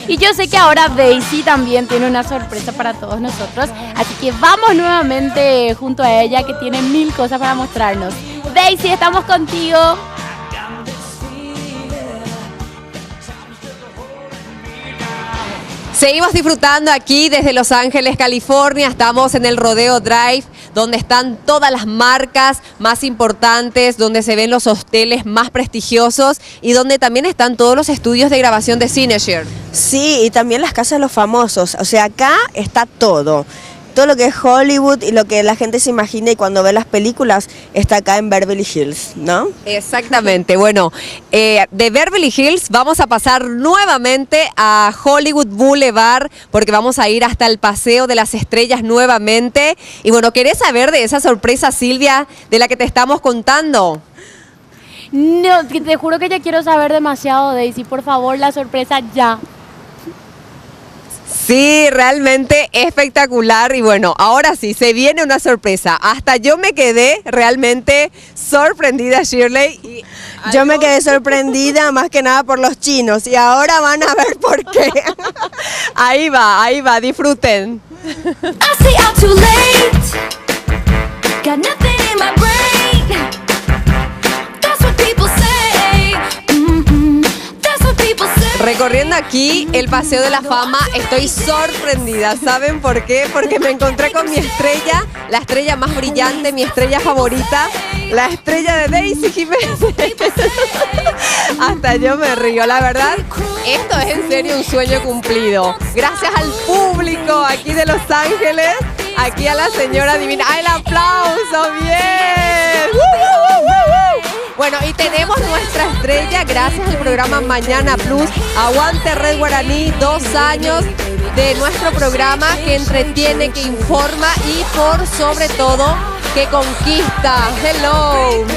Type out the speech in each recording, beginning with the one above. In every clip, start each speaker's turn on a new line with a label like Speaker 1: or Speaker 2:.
Speaker 1: Y yo sé que ahora Daisy también tiene una sorpresa para todos nosotros, así que vamos nuevamente junto a ella que tiene 1000 cosas para mostrarnos. Daisy, estamos contigo.
Speaker 2: Seguimos disfrutando aquí desde Los Ángeles, California. Estamos en el Rodeo Drive, donde están todas las marcas más importantes, donde se ven los hoteles más prestigiosos y donde también están todos los estudios de grabación de cine, Cher.
Speaker 3: Sí, y también las casas de los famosos. O sea, acá está todo. Todo lo que es Hollywood y lo que la gente se imagina y cuando ve las películas está acá en Beverly Hills, ¿no?
Speaker 2: Exactamente. Bueno, de Beverly Hills vamos a pasar nuevamente a Hollywood Boulevard porque vamos a ir hasta el Paseo de las Estrellas nuevamente. Y bueno, ¿querés saber de esa sorpresa, Silvia, de la que te estamos contando?
Speaker 1: No, te juro que ya quiero saber demasiado, Daisy. Por favor, la sorpresa ya.
Speaker 2: Sí, realmente espectacular y bueno, ahora sí, se viene una sorpresa. Hasta yo me quedé realmente sorprendida, Shirley.
Speaker 3: Yo me quedé sorprendida más que nada por los chinos y ahora van a ver por qué.
Speaker 2: Ahí va, disfruten. Recorriendo aquí el Paseo de la Fama, estoy sorprendida. ¿Saben por qué? Porque me encontré con mi estrella, la estrella más brillante, mi estrella favorita, la estrella de Daisy Jiménez. Hasta yo me río, la verdad. Esto es en serio un sueño cumplido. Gracias al público aquí de Los Ángeles, aquí a la señora divina. ¡Ay, el aplauso! ¡Bien! Bueno, y tenemos nuestra estrella gracias al programa Mañana Plus. Aguante Red Guaraní, 2 años de nuestro programa que entretiene, que informa y por sobre todo que conquista. Hello.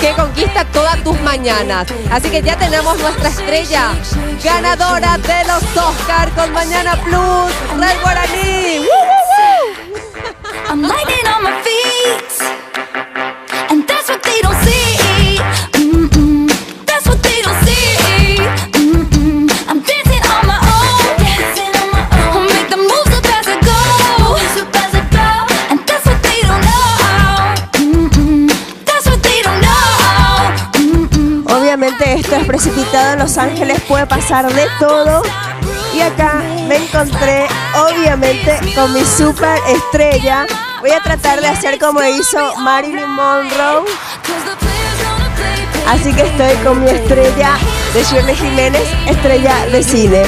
Speaker 2: Que conquista todas tus mañanas. Así que ya tenemos nuestra estrella ganadora de los Oscar con Mañana Plus, Red Guaraní. I'm lighting on my feet. And that's what they don't see. That's what they don't see. I'm dancing on my own. I'll make the moves up as I go. And that's what they don't know. That's what they don't know.
Speaker 3: Obviamente esto es precipitado en Los Ángeles, puede pasar de todo. Y acá me encontré obviamente con mi super estrella. Voy a tratar de hacer como hizo Marilyn Monroe. Así que estoy con mi estrella de Shirley Jiménez, estrella de cine.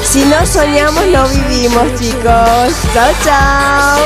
Speaker 3: Si no soñamos, no vivimos, chicos. Chao, chao.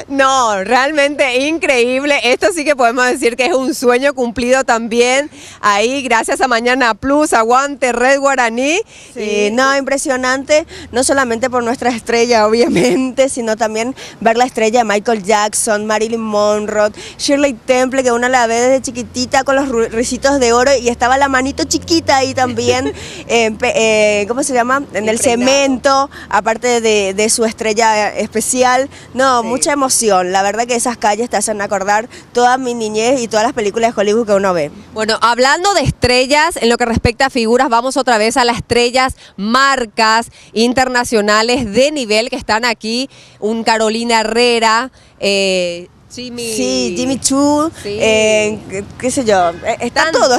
Speaker 2: No, realmente increíble. Esto sí que podemos decir que es un sueño cumplido también. Ahí, gracias a Mañana Plus, aguante Red Guaraní.
Speaker 3: Sí, no, impresionante, no solamente por nuestra estrella, obviamente, sino también ver la estrella de Michael Jackson, Marilyn Monroe, Shirley Temple, que uno la ve desde chiquitita con los ricitos de oro y estaba la manito chiquita ahí también, ¿cómo se llama? En el cemento, aparte de su estrella especial. No, sí. Mucha emoción. La verdad que esas calles te hacen acordar toda mi niñez y todas las películas de Hollywood que uno ve.
Speaker 2: Bueno, hablando de estrellas, en lo que respecta a figuras, vamos otra vez a las estrellas, marcas internacionales de nivel que están aquí. Un Carolina Herrera,
Speaker 3: Jimmy Choo,
Speaker 2: sí.
Speaker 3: Qué sé yo, está todo.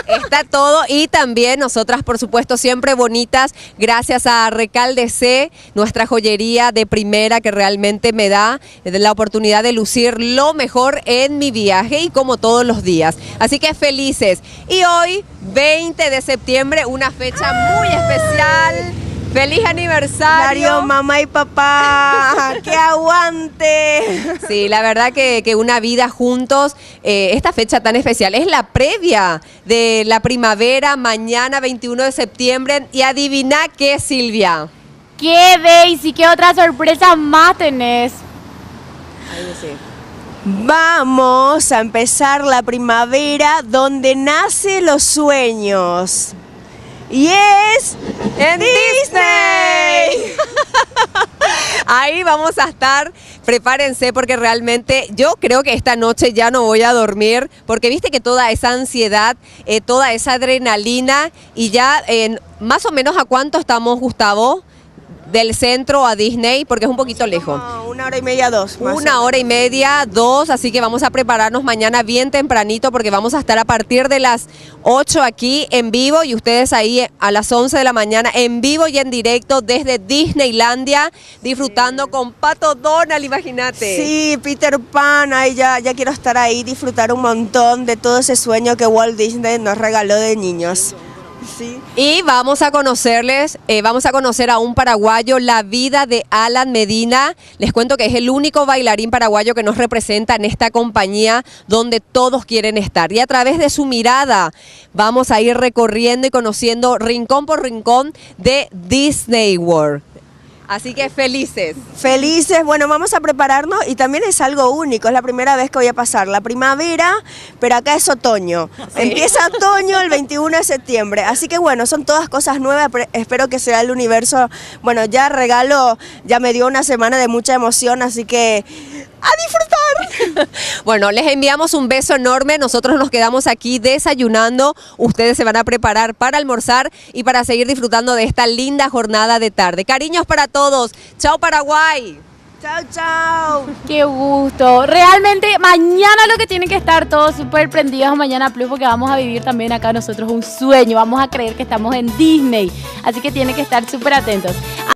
Speaker 2: Está todo y también nosotras, por supuesto, siempre bonitas, gracias a Recalde C, nuestra joyería de primera que realmente me da la oportunidad de lucir lo mejor en mi viaje y como todos los días. Así que felices. Y hoy, 20 de septiembre, una fecha muy especial. ¡Feliz aniversario!
Speaker 3: Mamá y papá, ¡que aguante!
Speaker 2: Sí, la verdad que una vida juntos, esta fecha tan especial, es la previa de la primavera, mañana 21 de septiembre. Y adivina qué, Silvia.
Speaker 1: ¿Qué, Daisy? ¿Qué otra sorpresa más tenés?
Speaker 3: Vamos a empezar la primavera donde nacen los sueños. Y es
Speaker 2: ¡En Disney! Ahí vamos a estar, prepárense porque realmente yo creo que esta noche ya no voy a dormir porque viste que toda esa ansiedad, toda esa adrenalina y ya más o menos ¿a cuánto estamos, Gustavo? Del centro a Disney, porque es un poquito lejos.
Speaker 3: Como 1 hora y media, 2.
Speaker 2: Una hora y media, 2, así que vamos a prepararnos mañana bien tempranito porque vamos a estar a partir de las 8 aquí en vivo y ustedes ahí a las 11 de la mañana en vivo y en directo desde Disneylandia, disfrutando con Pato Donald, imagínate.
Speaker 3: Sí, Peter Pan, ay, ya quiero estar ahí, disfrutar un montón de todo ese sueño que Walt Disney nos regaló de niños. Sí.
Speaker 2: Y vamos a conocer a un paraguayo, la vida de Alan Medina. Les cuento que es el único bailarín paraguayo que nos representa en esta compañía donde todos quieren estar. Y a través de su mirada vamos a ir recorriendo y conociendo rincón por rincón de Disney World. Así que felices.
Speaker 3: Felices, bueno, vamos a prepararnos y también es algo único, es la primera vez que voy a pasar la primavera, pero acá es otoño. Sí. Empieza otoño el 21 de septiembre, así que bueno, son todas cosas nuevas, espero que sea el universo. Bueno, ya ya me dio una semana de mucha emoción, así que ¡a disfrutar!
Speaker 2: Bueno, les enviamos un beso enorme. Nosotros nos quedamos aquí desayunando. Ustedes se van a preparar para almorzar y para seguir disfrutando de esta linda jornada de tarde. Cariños para todos. Chao, Paraguay.
Speaker 3: Chao, chao.
Speaker 1: Qué gusto. Realmente mañana lo que tienen que estar todos súper prendidos a Mañana Plus porque vamos a vivir también acá nosotros un sueño. Vamos a creer que estamos en Disney. Así que tienen que estar súper atentos.